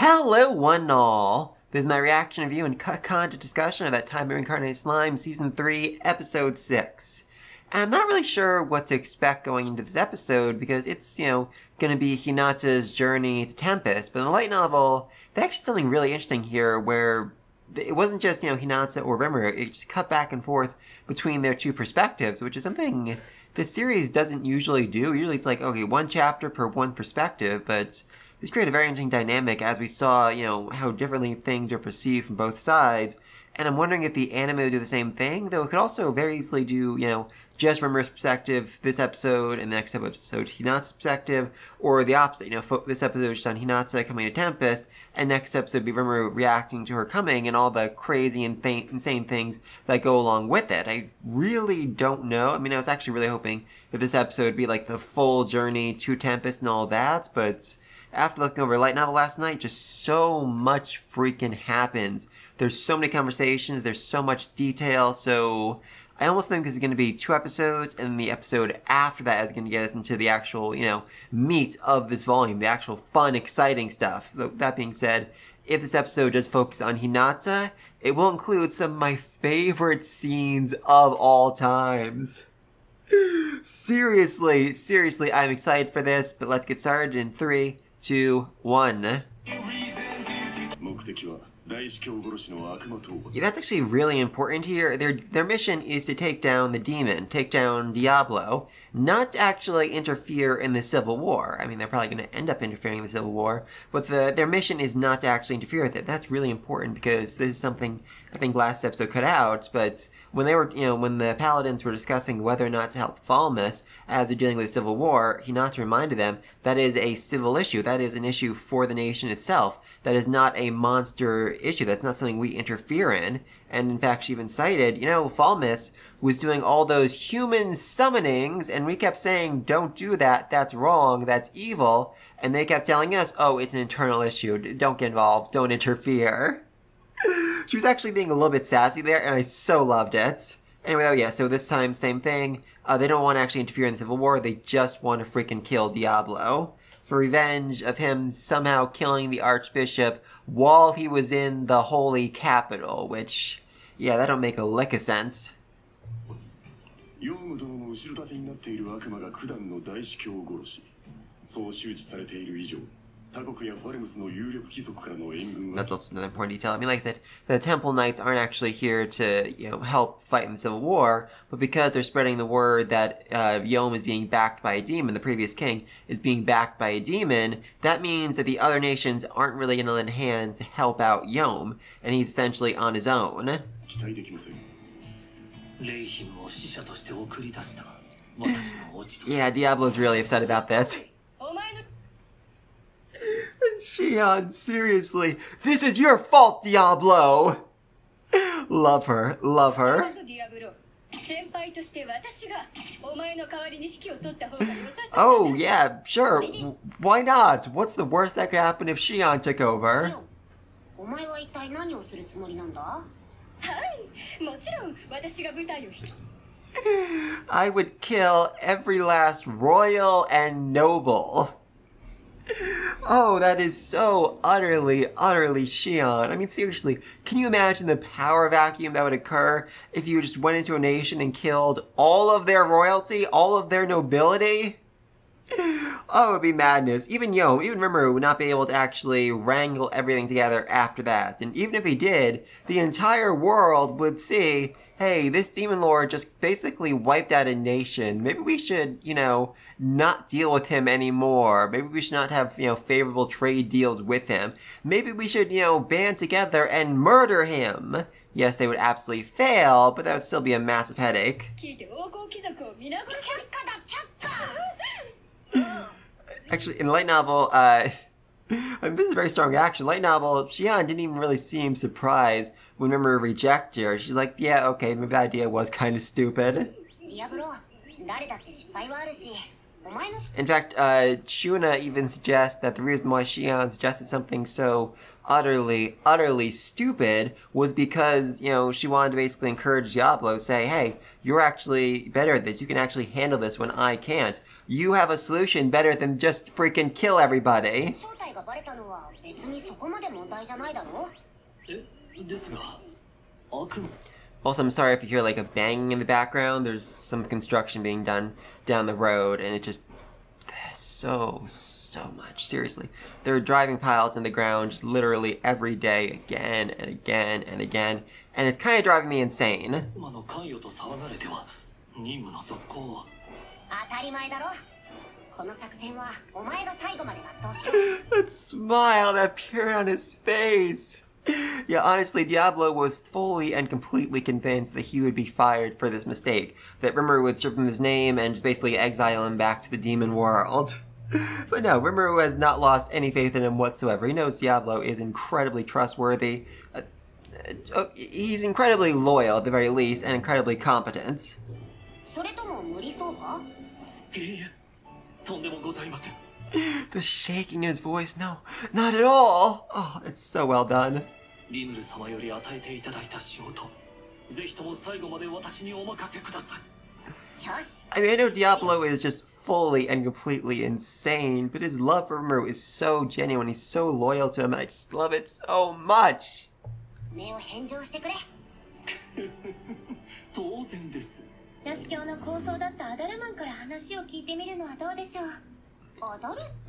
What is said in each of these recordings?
Hello one and all! This is my reaction review and content discussion of That Time I Reincarnated Slime Season 3, Episode 6. And I'm not really sure what to expect going into this episode because it's, gonna be Hinata's journey to Tempest, but in the light novel, they actually something really interesting here where it wasn't just, Hinata or Rimuru, it just cut back and forth between their two perspectives, which is something this series doesn't usually do. Usually it's like, okay, one chapter per one perspective, but this created a very interesting dynamic as we saw, how differently things are perceived from both sides. And I'm wondering if the anime would do the same thing, though it could also very easily do, just Rimuru's perspective this episode, and the next episode Hinata's perspective, or the opposite, this episode is just on Hinata coming to Tempest, and next episode be Rimuru reacting to her coming, and all the crazy and insane things that go along with it. I really don't know. I mean, I was actually really hoping that this episode would be like the full journey to Tempest and all that, but after looking over a light novel last night, just so much freaking happens. There's so many conversations, there's so much detail, so I almost think this is going to be 2 episodes, and the episode after that is going to get us into the actual, meat of this volume, the actual fun, exciting stuff. That being said, if this episode does focus on Hinata, it will include some of my favorite scenes of all times. Seriously, I'm excited for this, but let's get started in 3, 2, 1. Yeah, that's actually really important here. Their mission is to take down the demon, take down Diablo, not to actually interfere in the Civil War. I mean, they're probably going to end up interfering in the Civil War, but their mission is not to actually interfere with it. That's really important because this is something I think last episode cut out, but when they were, when the Paladins were discussing whether or not to help Falmus as they're dealing with the Civil War, Hinata reminded them that is a civil issue. That is an issue for the nation itself. That is not a monster issue. That's not something we interfere in. And in fact, she even cited, Falmus was doing all those human summonings, and we kept saying, don't do that, that's wrong, that's evil. And they kept telling us, oh, it's an internal issue, don't get involved, don't interfere. She was actually being a little bit sassy there, and I so loved it. Anyway, oh yeah, so this time, same thing. They don't want to actually interfere in the Civil War, they just want to freaking kill Diablo for revenge of him somehow killing the Archbishop while he was in the Holy Capital, which, yeah, that don't make a lick of sense. That's also another important detail. I mean, like I said, the Temple Knights aren't actually here to, help fight in the Civil War, but because they're spreading the word that Yom is being backed by a demon, the previous king is being backed by a demon, that means that the other nations aren't really going to lend a hand to help out Yom, and he's essentially on his own. Yeah, Diablo's really upset about this. Shion, seriously, this is your fault, Diablo! Love her, love her. Oh, yeah, sure, why not? What's the worst that could happen if Shion took over? I would kill every last royal and noble. Oh, that is so utterly Shion. I mean, seriously, can you imagine the power vacuum that would occur if you just went into a nation and killed all of their royalty, all of their nobility? Oh, it would be madness. Even Rimuru would not be able to actually wrangle everything together after that. And even if he did, the entire world would see, hey, this demon lord just basically wiped out a nation. Maybe we should, not deal with him anymore. Maybe we should not have, favorable trade deals with him. Maybe we should, band together and murder him. Yes, they would absolutely fail, but that would still be a massive headache. Actually, in the light novel, I mean, this is a very strong reaction. Light novel, Shion didn't even really seem surprised when Rimuru rejected her. She's like, yeah, okay, maybe the idea was kind of stupid. In fact, Shuna even suggests that the reason why Shion suggested something so utterly stupid was because, you know, she wanted to basically encourage Diablo, say, hey, you're actually better at this. You can actually handle this when I can't. You have a solution better than just freaking kill everybody. Also, I'm sorry if you hear like a banging in the background. There's some construction being done down the road, and it just so much. Seriously, there are driving piles in the ground just literally every day, again and again and again, and it's kind of driving me insane. That smile that appeared on his face. Yeah, honestly, Diablo was fully and completely convinced that he would be fired for this mistake, that Rimuru would strip him his name and just basically exile him back to the demon world. But no, Rimuru has not lost any faith in him whatsoever. He knows Diablo is incredibly trustworthy. He's incredibly loyal, at the very least, and incredibly competent. The shaking in his voice, no, not at all. Oh, it's so well done. I mean, I know Diablo is just fully and completely insane, but his love for Rimuru is so genuine. He's so loyal to him, and I just love it so much.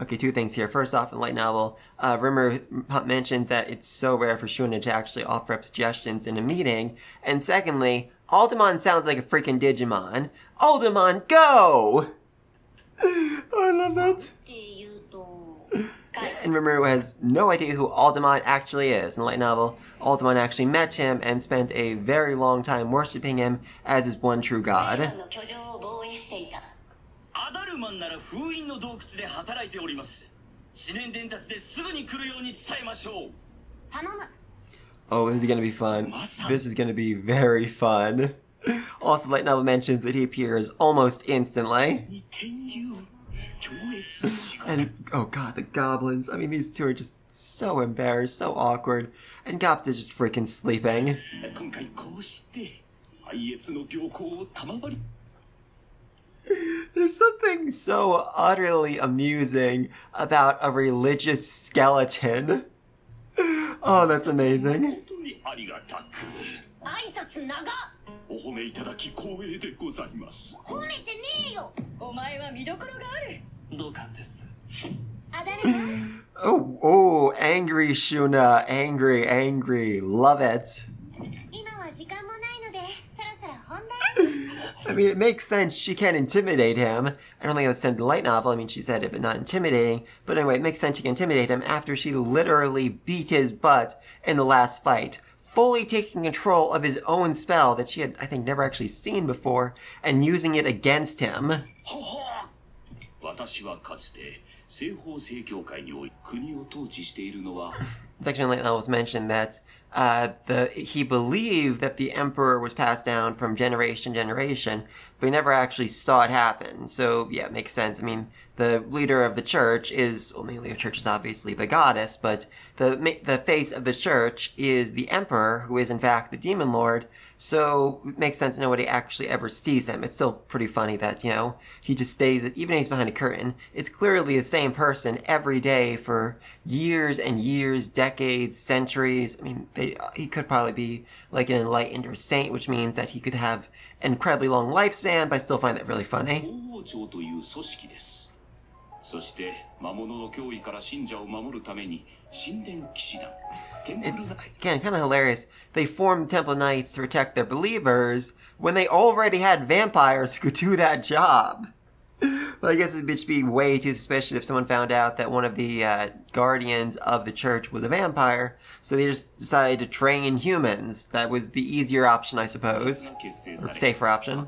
Okay, two things here. First off, in the light novel, Rimuru mentions that it's so rare for Shuna to actually offer up suggestions in a meeting. And secondly, Altamon sounds like a freaking Digimon. Altamon, go! Oh, I love that. And Rimuru has no idea who Altamon actually is. In the light novel, Altamon actually met him and spent a very long time worshipping him as his one true god. Oh, this is gonna be fun. This is gonna be very fun. Also, light novel mentions that he appears almost instantly. And, oh god, the goblins. I mean, these two are just so embarrassed, so awkward. And Gapta's just freaking sleeping. There's something so utterly amusing about a religious skeleton. Oh, that's amazing. Oh, angry Shuna. Angry. Love it. I mean, it makes sense. She can't intimidate him. I don't think it was sent in the light novel. I mean, she said it, but not intimidating. But anyway, it makes sense she can intimidate him after she literally beat his butt in the last fight, fully taking control of his own spell that she had, I think, never actually seen before, and using it against him. Section light novels mentioned that he believed that the emperor was passed down from generation to generation, but he never actually saw it happen. So yeah, it makes sense. I mean, the leader of the church is, well, mainly the church is obviously the goddess, but the face of the church is the emperor, who is in fact the demon lord. So it makes sense nobody actually ever sees him. It's still pretty funny that, you know, he just stays, even if he's behind a curtain, it's clearly the same person every day for years and years, decades, centuries. I mean, he could probably be like an enlightened or saint, which means that he could have an incredibly long lifespan, but I still find that really funny. It's, again, kind of hilarious. They formed Temple Knights to protect their believers when they already had vampires who could do that job. But I guess it'd just be way too suspicious if someone found out that one of the guardians of the church was a vampire, so they just decided to train humans. That was the easier option, I suppose, or safer option.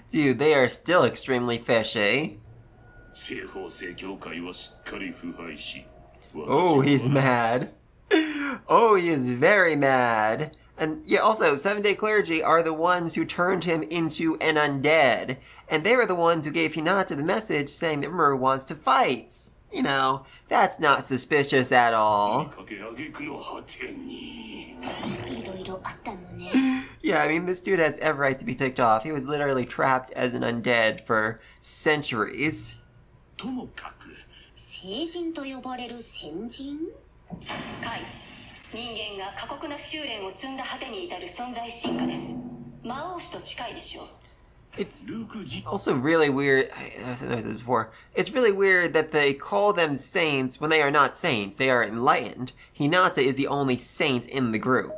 Dude, they are still extremely fishy. Oh, he's mad. Oh, he is very mad. And yeah, also, Seven-Day Clergy are the ones who turned him into an undead. And they were the ones who gave Hinata the message saying that Rimuru wants to fight. You know, that's not suspicious at all. Yeah, I mean, this dude has every right to be ticked off. He was literally trapped as an undead for centuries. It's also really weird, I've said this before, it's really weird that they call them saints when they are not saints, they are enlightened. Hinata is the only saint in the group.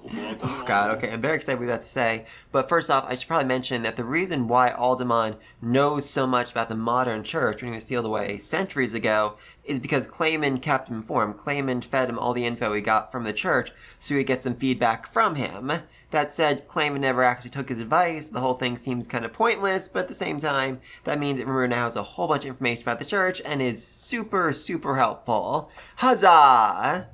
Oh god, okay, I'm very excited with that to say. But first off, I should probably mention that the reason why Alderman knows so much about the modern church when he was sealed away centuries ago is because Clayman kept him informed. Clayman fed him all the info he got from the church so he'd get some feedback from him. That said, Clayman never actually took his advice. The whole thing seems kind of pointless, but at the same time, that means that Rimuru now has a whole bunch of information about the church and is super, super helpful. Huzzah!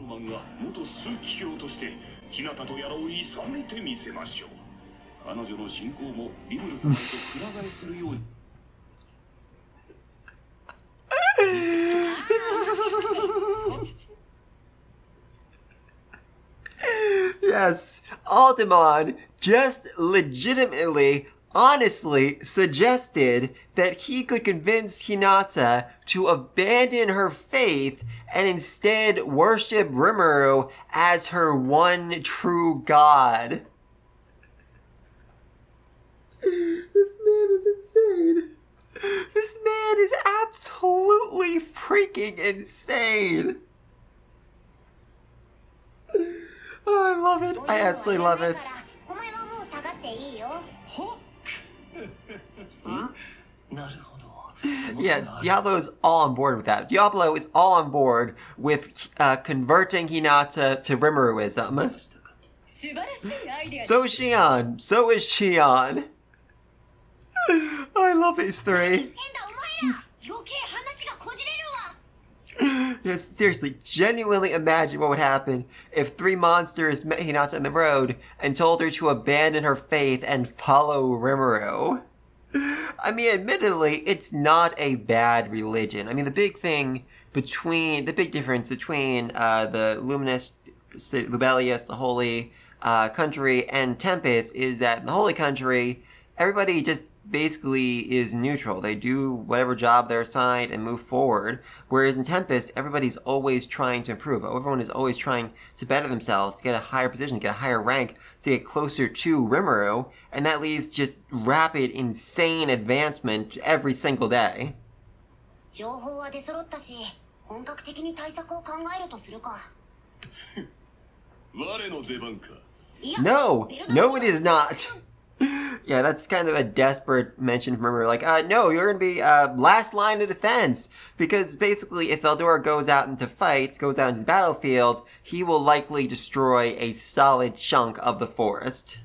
Yes, Alderman just legitimately, honestly suggested that he could convince Hinata to abandon her faith and instead worship Rimuru as her one true god. This man is insane. This man is absolutely freaking insane. Oh, I love it. I absolutely love it. Yeah, Diablo's all on board with that. Diablo is all on board with converting Hinata to Rimuruism. So is Shion. So is Shion. I love these three. Yes, seriously, genuinely imagine what would happen if three monsters met Hinata on the road and told her to abandon her faith and follow Rimuru. I mean, admittedly, it's not a bad religion. I mean, the big difference between the Luminous, Lubelius, the Holy Country, and Tempest is that in the Holy Country, everybody just basically is neutral. They do whatever job they're assigned and move forward. Whereas in Tempest, everybody's always trying to improve. Everyone is always trying to better themselves, to get a higher position, get a higher rank, to get closer to Rimuru, and that leads just rapid, insane advancement every single day. No! No, it is not! Yeah, that's kind of a desperate mention from Rimuru. Like, no, you're gonna be last line of defense. Because basically, if Eldora goes out into fights, goes out into the battlefield, he will likely destroy a solid chunk of the forest.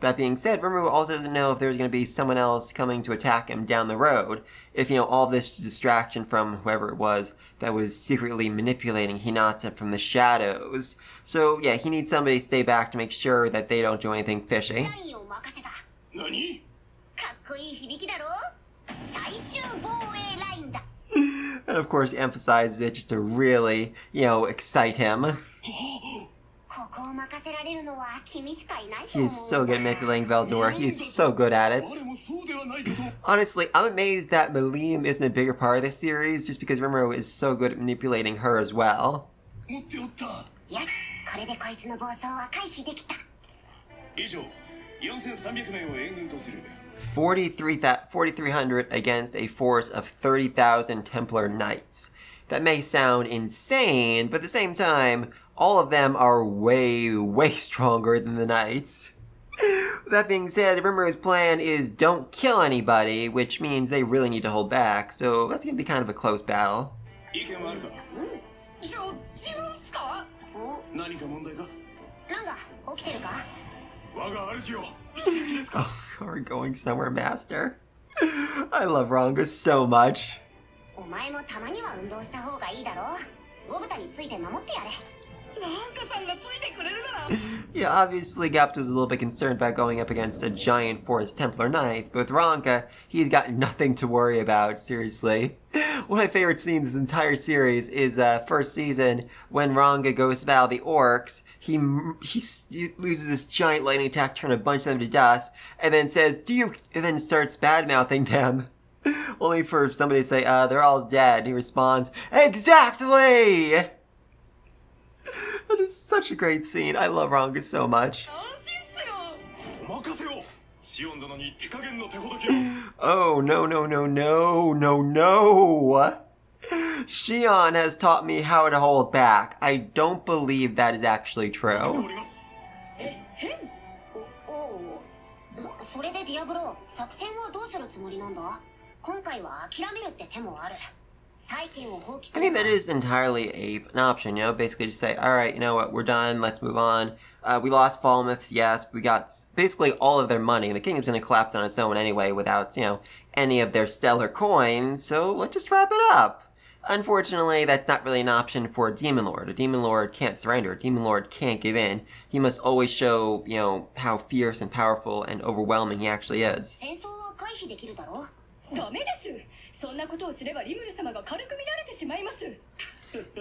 That being said, Rimuru also doesn't know if there's gonna be someone else coming to attack him down the road. If, you know, all this distraction from whoever it was that was secretly manipulating Hinata from the shadows. So, yeah, he needs somebody to stay back to make sure that they don't do anything fishy. And of course, he emphasizes it just to really, you know, excite him. He's so good at manipulating Veldora. He's so good at it. Honestly, I'm amazed that Malim isn't a bigger part of this series, just because Rimuru is so good at manipulating her as well. 4,300 against a force of 30,000 Templar Knights. That may sound insane, but at the same time, all of them are way, way stronger than the Knights. That being said, Rimuru's plan is don't kill anybody, which means they really need to hold back, so that's gonna be kind of a close battle. Oh, are we going somewhere, Master? I love Ranga so much. お前もたまには運動した方がいいだろう。ゴブタについて守ってやれ。 Yeah, obviously Gapt was a little bit concerned about going up against a giant forest Templar Knights, but with Ranka, he's got nothing to worry about, seriously. One of my favorite scenes in the entire series is first season, when Ranka goes to battle the orcs, he loses this giant lightning attack, turn a bunch of them to dust, and then says, and then starts bad-mouthing them. Only for somebody to say, they're all dead. And he responds, exactly! That is such a great scene. I love Ranka so much. Oh, no. Shion has taught me how to hold back. I don't believe that is actually true. それでディアブロー、作戦はどうするつもりなんだ？今回は諦めるって手もある。 I mean, that is entirely an option, you know, basically just say, alright, you know what, we're done, let's move on. We lost Falmouth, yes, we got basically all of their money, and the kingdom's gonna collapse on its own anyway without, you know, any of their stellar coins, so let's just wrap it up. Unfortunately, that's not really an option for a Demon Lord. A Demon Lord can't surrender, a Demon Lord can't give in. He must always show, you know, how fierce and powerful and overwhelming he actually is. I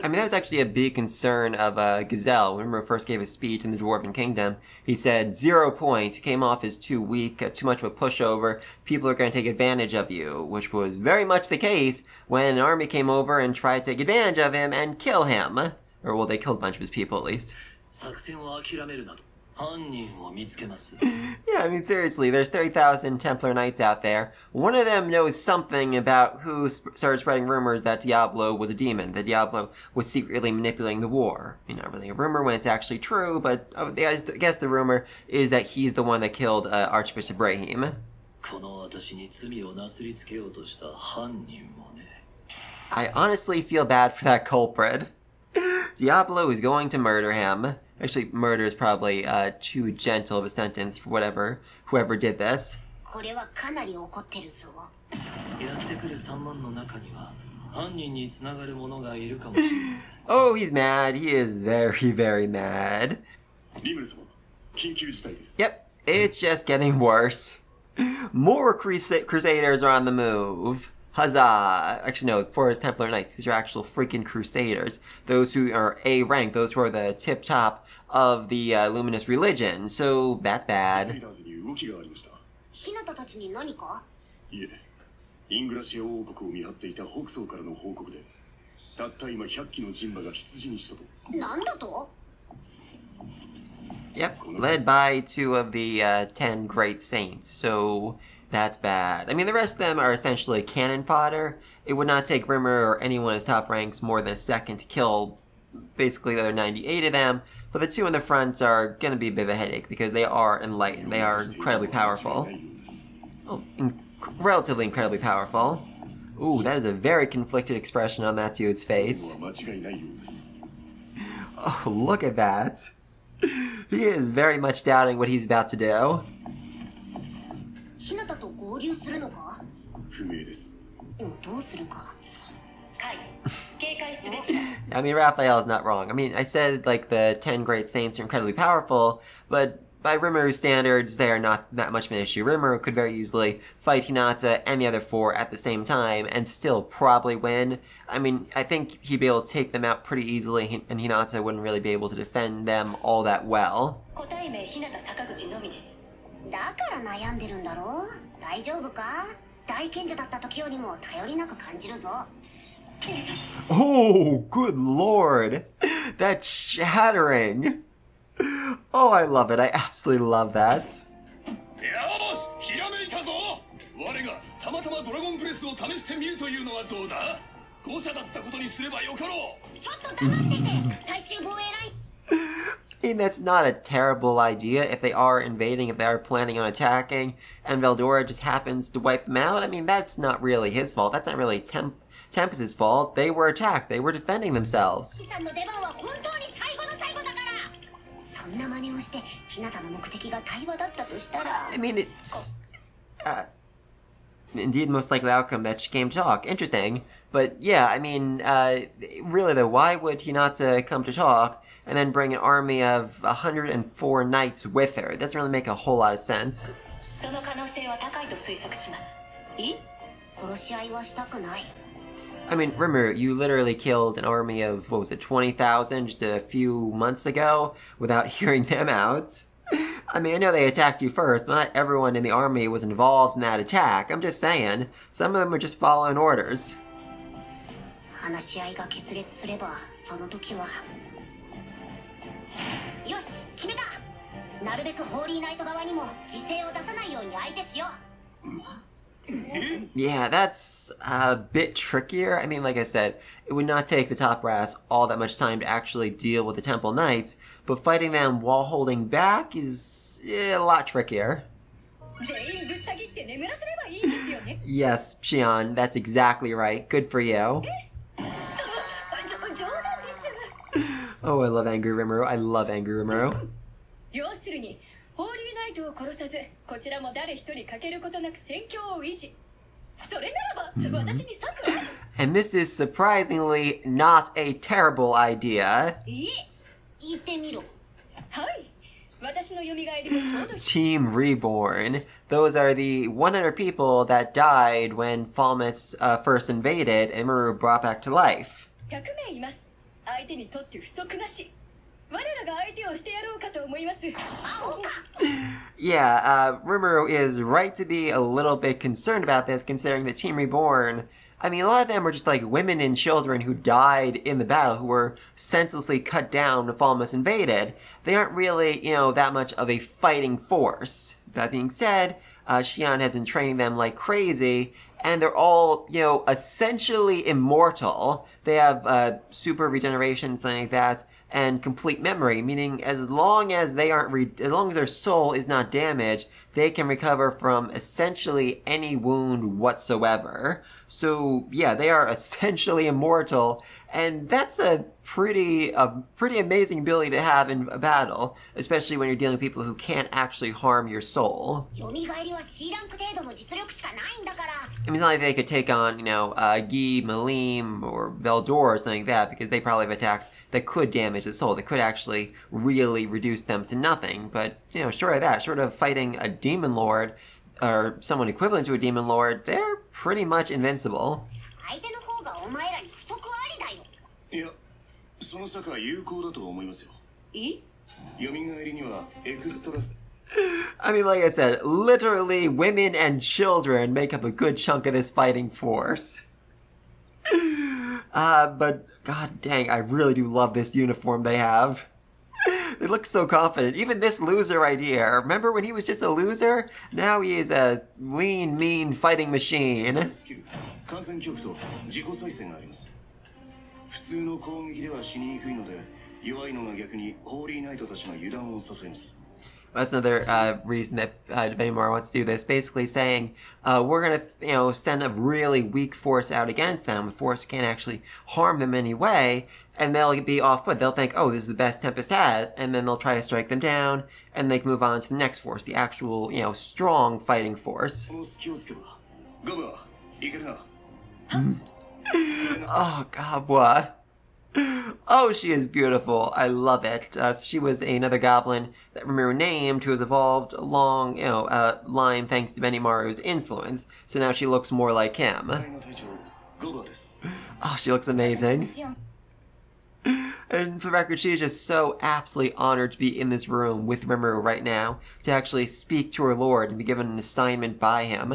mean, that was actually a big concern of Gazelle. When Rimuru first gave a speech in the Dwarven Kingdom, he said, 0 points, you came off as too weak, too much of a pushover, people are going to take advantage of you, which was very much the case when an army came over and tried to take advantage of him and kill him. Or, well, they killed a bunch of his people, at least. Yeah, I mean, seriously, there's 30,000 Templar Knights out there. One of them knows something about who started spreading rumors that Diablo was a demon, that Diablo was secretly manipulating the war. I mean, not really a rumor when it's actually true, but I guess the rumor is that he's the one that killed Archbishop Brahim. I honestly feel bad for that culprit. Diablo is going to murder him. Actually, murder is probably too gentle of a sentence for whoever did this. Oh, he's mad. He is very, very mad. Yep, it's just getting worse. More Crusaders are on the move. Huzzah! Actually, no, Forest Templar Knights. These are actual freaking Crusaders. Those who are A rank, those who are the tip-top of the Luminous religion. So, that's bad. Yep, led by 2 of the 10 great saints. So, that's bad. I mean, the rest of them are essentially cannon fodder. It would not take Rimuru or anyone in his top ranks more than a second to kill basically the other 98 of them. But the 2 in the front are going to be a bit of a headache because they are enlightened. They are incredibly powerful. Oh, relatively incredibly powerful. Ooh, that is a very conflicted expression on that dude's face. Oh, look at that. He is very much doubting what he's about to do. I mean, Raphael's not wrong. I mean, I said, like, the 10 great saints are incredibly powerful, but by Rimuru's standards, they are not that much of an issue. Rimuru could very easily fight Hinata and the other 4 at the same time and still probably win. I mean, I think he'd be able to take them out pretty easily, and Hinata wouldn't really be able to defend them all that well. Oh, good lord! That's shattering! Oh, I love it. I absolutely love that. I mean, that's not a terrible idea if they are invading, if they are planning on attacking, and Veldora just happens to wipe them out. I mean, that's not really his fault. That's not really Tempest's fault. They were attacked. They were defending themselves. I mean, it's... indeed most likely outcome that she came to talk. Interesting. But yeah, I mean, really though, why would Hinata come to talk and then bring an army of 104 knights with her? It doesn't really make a whole lot of sense. I mean, Rimuru, you literally killed an army of, what was it, 20,000 just a few months ago without hearing them out. I mean, I know they attacked you first, but not everyone in the army was involved in that attack. I'm just saying, some of them were just following orders. Yeah, that's a bit trickier. I mean, like I said, it would not take the top brass all that much time to actually deal with the Temple Knights, but fighting them while holding back is a lot trickier. Yes, Shion, that's exactly right. Good for you. Oh, I love Angry Rimuru. I love Angry Rimuru. And this is surprisingly not a terrible idea. Team Reborn. Those are the 100 people that died when Falmus first invaded and Rimuru brought back to life. Yeah, Rimuru is right to be a little bit concerned about this, considering that Team Reborn, I mean, a lot of them were just like women and children who died in the battle, who were senselessly cut down when Falmus invaded. They aren't really, that much of a fighting force. That being said, Shion has been training them like crazy, and they're all, essentially immortal. They have super regeneration, something like that, and complete memory, meaning as long as they aren't, as long as their soul is not damaged, they can recover from essentially any wound whatsoever. So yeah, they are essentially immortal, and that's a pretty amazing ability to have in a battle, especially when you're dealing with people who can't actually harm your soul. I mean, it's not like they could take on, Guy, Malim, or Veldor or something like that, because they probably have attacks that could damage the soul, that could actually really reduce them to nothing. But, short of that, short of fighting a demon lord, or someone equivalent to a demon lord, they're pretty much invincible. I mean, like I said, literally women and children make up a good chunk of this fighting force. But god dang, I really do love this uniform they have. They look so confident. Even this loser right here. Remember when he was just a loser? Now he is a lean, mean fighting machine. That's another reason that Benimaru wants to do this. Basically saying, we're going to, send a really weak force out against them, a force who can't actually harm them in any way, and they'll be off-put. They'll think, oh, this is the best Tempest has, and then they'll try to strike them down, and they can move on to the next force, the actual, strong fighting force. Oh, God, what? Oh, she is beautiful. I love it. She was another goblin that Rimuru named who has evolved along, line thanks to Benimaru's influence. So now she looks more like him. Oh, she looks amazing. And for the record, she is just so absolutely honored to be in this room with Rimuru right now, to actually speak to her lord and be given an assignment by him.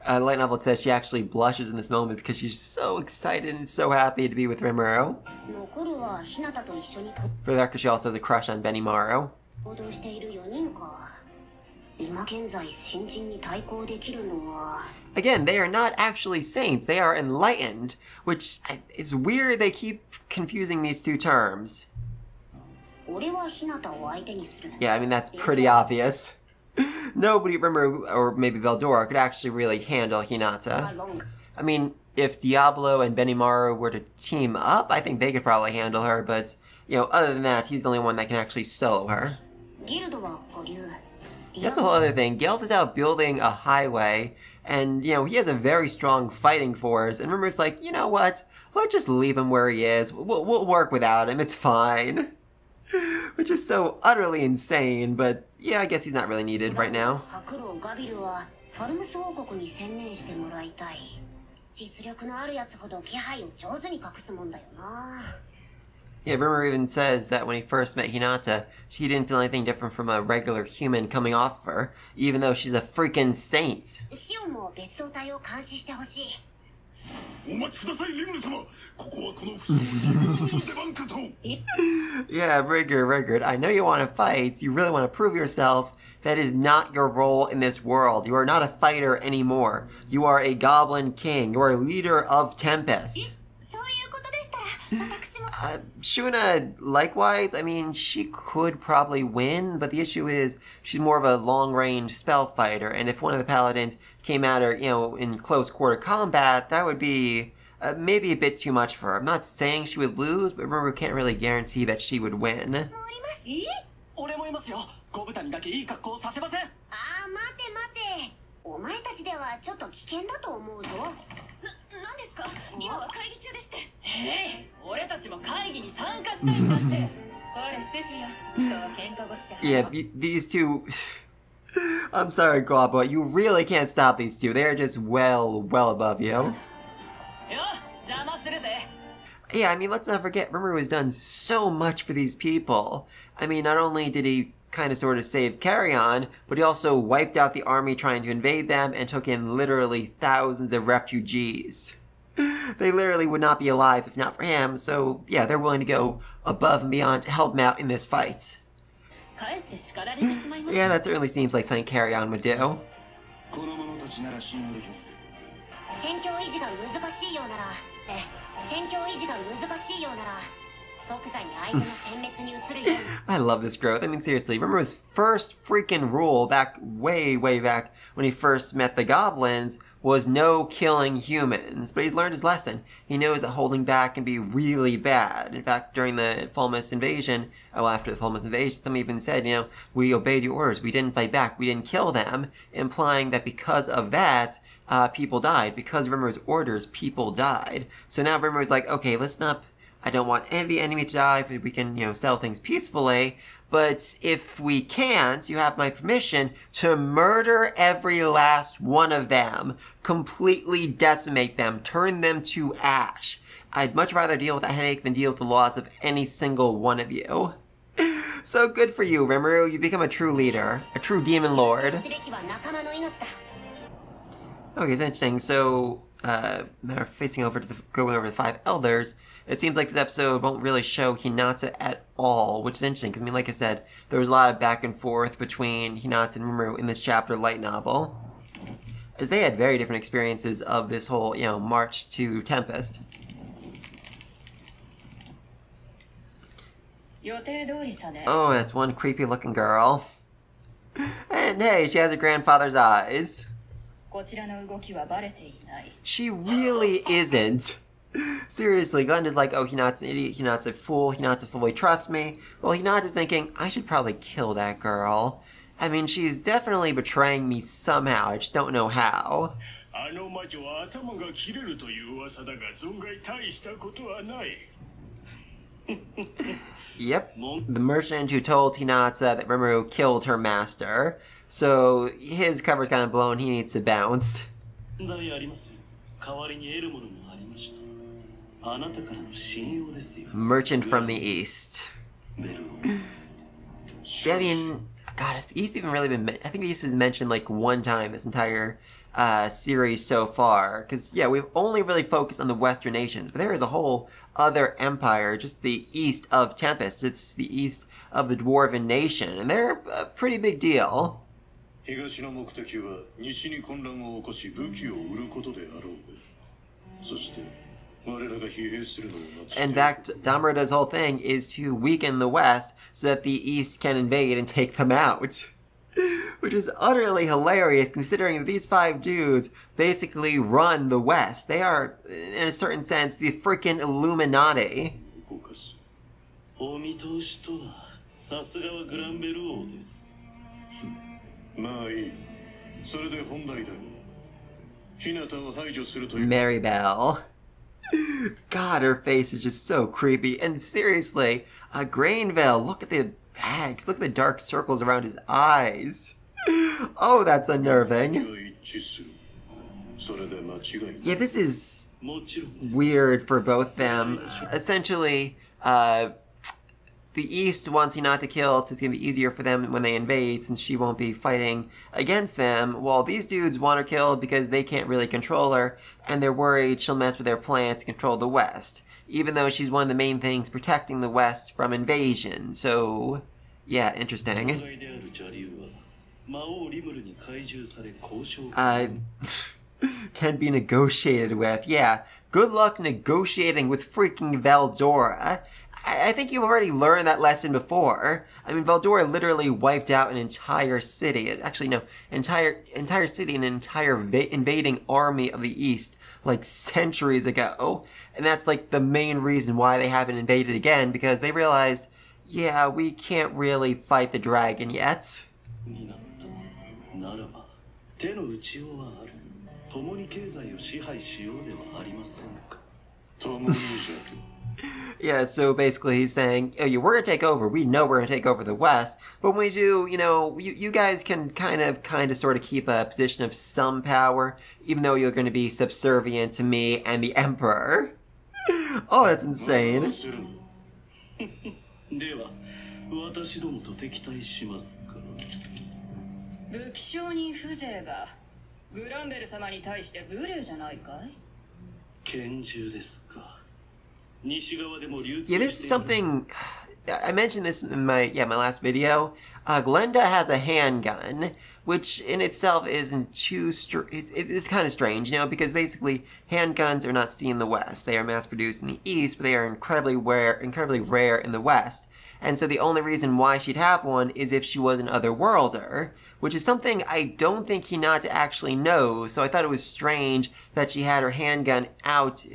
Light Novel says she actually blushes in this moment because she's so excited and so happy to be with Rimuru. For the record, she also has a crush on Benimaru. Again, they are not actually saints, they are enlightened, which is weird they keep confusing these two terms. Yeah, I mean, that's pretty obvious. Nobody, Rimuru, or maybe Veldor, could actually really handle Hinata. I mean, if Diablo and Benimaru were to team up, I think they could probably handle her, but, other than that, he's the only one that can actually solo her. ギルドは保留。 That's a whole other thing. Guild is out building a highway, and, he has a very strong fighting force, and Rimuru's like, you know what? Let's just leave him where he is. We'll work without him, it's fine. Which is so utterly insane, but yeah, I guess he's not really needed right now. 白老ガビルはファルムス王国に専念してもらいたい。実力のあるやつほど気配を上手に隠すもんだよな。 Yeah, Rimuru even says that when he first met Hinata, she didn't feel anything different from a regular human coming off of her, even though she's a freaking saint. シオンも別動隊を監視してほしい。 お待ちください、リムル様。ここはこの不死のリムルの出番かと。Yeah, Rigard, I know you want to fight. You really want to prove yourself. That is not your role in this world. You are not a fighter anymore. You are a goblin king. You are a leader of Tempest. そういうことでしたら、私も。Shuna, likewise, I mean, she could probably win, but the issue is she's more of a long-range spell fighter, and if one of the paladins came at her, in close-quarter combat, that would be maybe a bit too much for her. I'm not saying she would lose, but remember, we can't really guarantee that she would win. 俺もいますよ。小豚にだけいい格好させません。ああ、待て待て。お前たちではちょっと危険だと思うぞ。何ですか？今は会議中でして。俺たちも会議に参加したいんだって。これセフィア、そう喧嘩腰で。Yeah, these two. I'm sorry, Guap, but you really can't stop these two. They are just well above you. よ、邪魔するぜ。 Yeah, I mean, let's not forget, Rimuru has done so much for these people. I mean, not only did he kind of sort of save Carrion, but he also wiped out the army trying to invade them and took in literally thousands of refugees. They literally would not be alive if not for him, so yeah, they're willing to go above and beyond to help him out in this fight. Yeah, that certainly seems like something Carrion would do. この者たちなら信用できます。戦況維持が難しいようなら、戦況維持が難しいようなら、即座に相手の殲滅に移るように。I love this growth. I mean, seriously, remember his first freaking rule back way back when he first met the goblins was no killing humans. But he's learned his lesson. He knows that holding back can be really bad. In fact, during the Fulmus invasion, after the Fulmus invasion, some even said, we obeyed your orders. We didn't fight back. We didn't kill them, implying that because of that, people died. Because of Rimmer's orders, people died. So now Rimmer's like, okay, listen up. I don't want any of the enemy to die if we can, sell things peacefully. But if we can't, you have my permission to murder every last one of them. Completely decimate them. Turn them to ash. I'd much rather deal with that headache than deal with the loss of any single one of you. So good for you, Rimuru. You become a true leader. A true demon lord. Okay, it's interesting. So, they're facing over to going over the 5 elders. It seems like this episode won't really show Hinata at all, which is interesting, because, like I said, there was a lot of back and forth between Hinata and Rimuru in this chapter light novel, as they had very different experiences of this whole, march to Tempest. Oh, that's one creepy-looking girl. And hey, she has her grandfather's eyes. She really isn't. Seriously, Glenda's like, oh, Hinata's an idiot, Hinata's a fool, Hinata fully trusts me. Well, Hinata's thinking, I should probably kill that girl. I mean, she's definitely betraying me somehow, I just don't know how. Yep, the merchant who told Hinata that Rimuru killed her master. So, his cover's kind of blown, he needs to bounce. Merchant from the East. Yeah, I mean, God, has the East even really been... I think the East was mentioned like one time this entire series so far. Because, yeah, we've only really focused on the Western nations. But there is a whole other empire, just the east of Tempest. It's the east of the Dwarven nation. And they're a pretty big deal. In fact, Damarada's whole thing is to weaken the West so that the East can invade and take them out. Which is utterly hilarious considering that these 5 dudes basically run the West. They are, in a certain sense, the freaking Illuminati. お見通しとはさすがはグランベル王です。まあいい。それで本題だが、日向を排除するという。 Maribel. God, her face is just so creepy. And seriously, Grainville, look at the bags. Look at the dark circles around his eyes. Oh, that's unnerving. Yeah, this is weird for both them. Essentially, the East wants Hinata killed, so it's going to be easier for them when they invade, since she won't be fighting against them, while these dudes want her killed because they can't really control her, and they're worried she'll mess with their plan to control the West, even though she's one of the main things protecting the West from invasion. So, yeah, interesting. Can be negotiated with. Yeah, good luck negotiating with freaking Veldora. I think you've already learned that lesson before. I mean, Veldora literally wiped out an entire city. Actually, no, entire city, an entire invading army of the East, like centuries ago. And that's like the main reason why they haven't invaded again, because they realized, yeah, we can't really fight the dragon yet. Yeah, so basically he's saying, oh, yeah, we're gonna take over. We know we're gonna take over the West, but when we do, you know, you guys can kind of sort of keep a position of some power, even though you're gonna be subservient to me and the Emperor. Oh, that's insane. 武器商人風情がグランベル様に対して無礼じゃないかい？拳銃ですか。西側でも流通してい Yeah, る。 this is something I mentioned this in my last video. Glenda has a handgun, which in itself isn't too it's kind of strange, you know, because basically handguns are not seen in the West. They are mass-produced in the East, but they are incredibly rare in the West. And so the only reason why she'd have one is if she was an otherworlder, which is something I don't think Hinata actually knows, so I thought it was strange that she had her handgun out,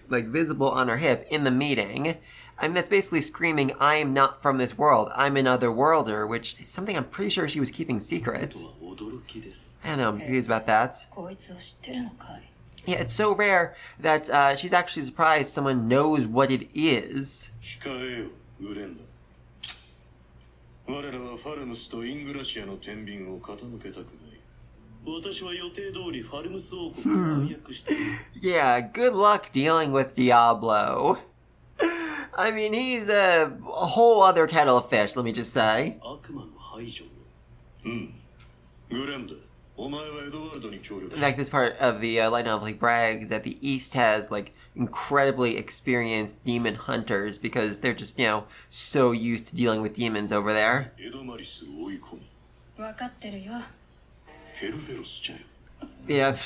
like, visible on her hip in the meeting. I mean, that's basically screaming, I'm not from this world, I'm an otherworlder, which is something I'm pretty sure she was keeping secret. I don't know, I'm confused about that. Yeah, it's so rare that she's actually surprised someone knows what it is. 我らはファルムスとイングラシアの天秤を傾けたくない。私は予定通りファルムス王国に暗躍している。 Yeah, good luck dealing with Diablo. I mean, he's a whole other kettle of fish, let me just say. 悪魔の排除。グレンダ、お前はエドワルドに協力し。 Like, this part of the light novel, like, brags that the East has, like, incredibly experienced demon hunters because they're just, you know, so used to dealing with demons over there. エドマリスを追い込み。分かってるよ。ケルベロスちゃよ。 Yeah.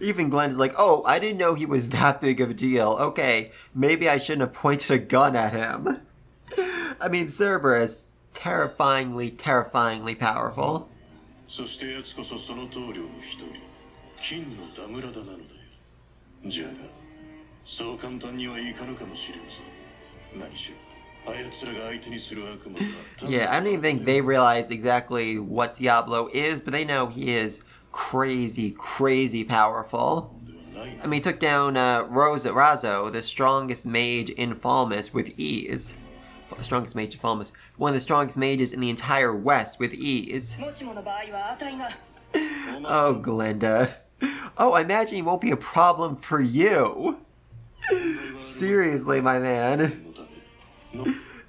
Even Glenn is like, oh, I didn't know he was that big of a deal. Okay, maybe I shouldn't have pointed a gun at him. I mean, Cerberus, terrifyingly powerful. そして奴こそその棟梁の一人、金のダムラダなのだよ。じゃが、そう簡単にはいかぬかもしれんぞ。何しろ、あやつらが相手にする悪魔は。Yeah, I don't even think they realize exactly what Diablo is, but they know he is crazy powerful. I mean, he took down Razo, the strongest mage in Falmus, with ease. Strongest mage in Falmus. One of the strongest mages in the entire West with ease. もしもの場合はあたいが。 Oh, Glenda. Oh, I imagine it won't be a problem for you. Seriously, my man.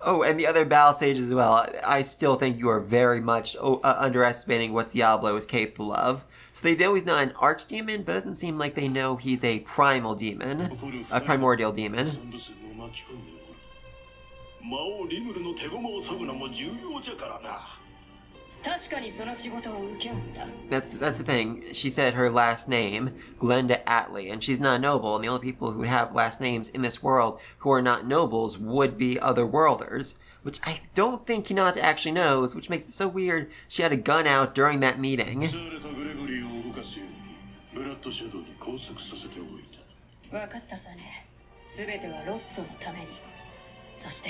Oh, and the other battle sages as well. I still think you are very much underestimating what Diablo is capable of. So they know he's not an archdemon, but it doesn't seem like they know he's a primal demon. A primordial demon. 魔王リムルの手駒を削ぐのも重要じゃからな。確かにその仕事を請け負った。 That's the thing. She said her last name, Glenda Atlee, and she's not a noble, and the only people who have last names in this world who are not nobles would be otherworlders, which I don't think Hinata actually knows, which makes it so weird she had a gun out during that meeting. 分かったさね。すべてはロッツォのために。そして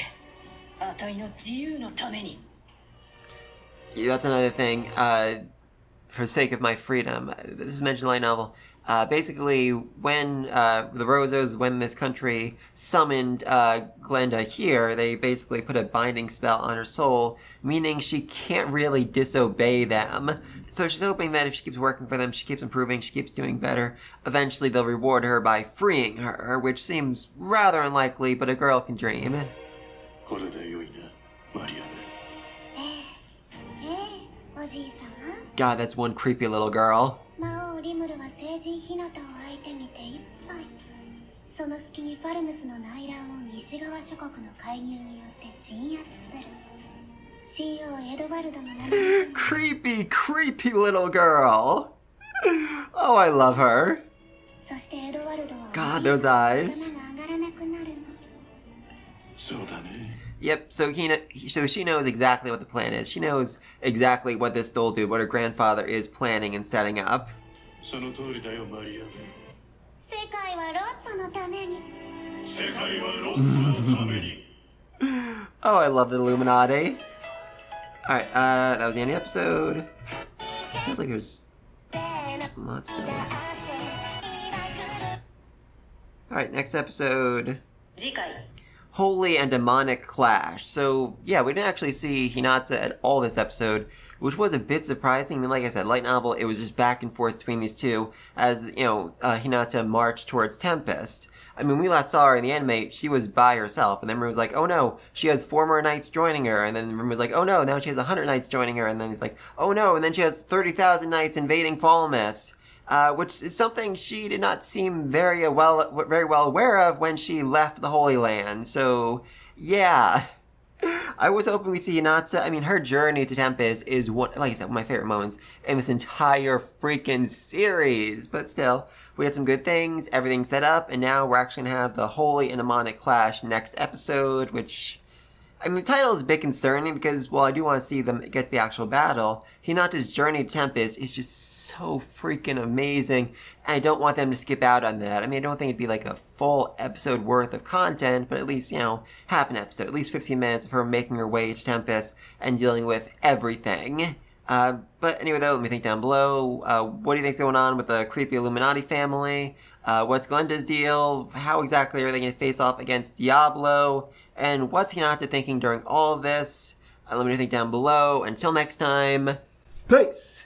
あたいの自由のために。 Yeah, that's another thing. For the sake of my freedom. This is mentioned in the light novel. Basically, when the Rosos, when this country summoned Glenda here, they basically put a binding spell on her soul, meaning she can't really disobey them. So she's hoping that if she keeps working for them, she keeps improving, she keeps doing better, eventually they'll reward her by freeing her, which seems rather unlikely, but a girl can dream. これで良いな、マリアベル。おじいさま。 God, that's one creepy little girl. 魔王リムルは聖人ヒナタを相手に手一杯。その隙にファルムスの内乱を西側諸国の介入によって鎮圧する。CEO エドワルドの名前。Creepy, creepy little girl. Oh, I love her. そしてエドワルドは God, those eyes. 頭が上がらなくなるの。そうだね。 Yep, so she knows exactly what the plan is. She knows exactly what this doll dude, what her grandfather is planning and setting up. その通りだよ、マリアベル。世界はロッツォのために。世界はロッツのために。Oh, I love the Illuminati. Alright, that was the end of the episode. Feels like there's lots of... Alright, next episode. 次回 Holy and demonic clash. So, yeah, we didn't actually see Hinata at all this episode, which was a bit surprising. I mean, like I said, light novel, it was just back and forth between these two as, you know, Hinata marched towards Tempest. I mean, we last saw her in the anime, she was by herself, and then Rimuru was like, oh no, she has 4 more knights joining her, and then Rimuru was like, oh no, now she has 100 knights joining her, and then he's like, oh no, and then she has 30,000 knights invading Falmus. Which is something she did not seem very well aware of when she left the Holy Land. So, yeah. I was hoping we'd see Hinata. I mean, her journey to Tempest is one, like I said, one of my favorite moments in this entire freaking series. But still, we had some good things, everything set up, and now we're actually going to have the Holy and Demonic Clash next episode, which... I mean, the title is a bit concerning because, while I do want to see them get to the actual battle, Hinata's journey to Tempest is just so freaking amazing, and I don't want them to skip out on that. I mean, I don't think it'd be like a full episode worth of content, but at least, you know, half an episode, at least 15 minutes of her making her way to Tempest and dealing with everything. But anyway, though, let me think down below. What do you think's going on with the creepy Illuminati family? What's Glenda's deal? How exactly are they going to face off against Diablo? And what's Hinata thinking during all of this? Let me know what you think down below. Until next time, peace!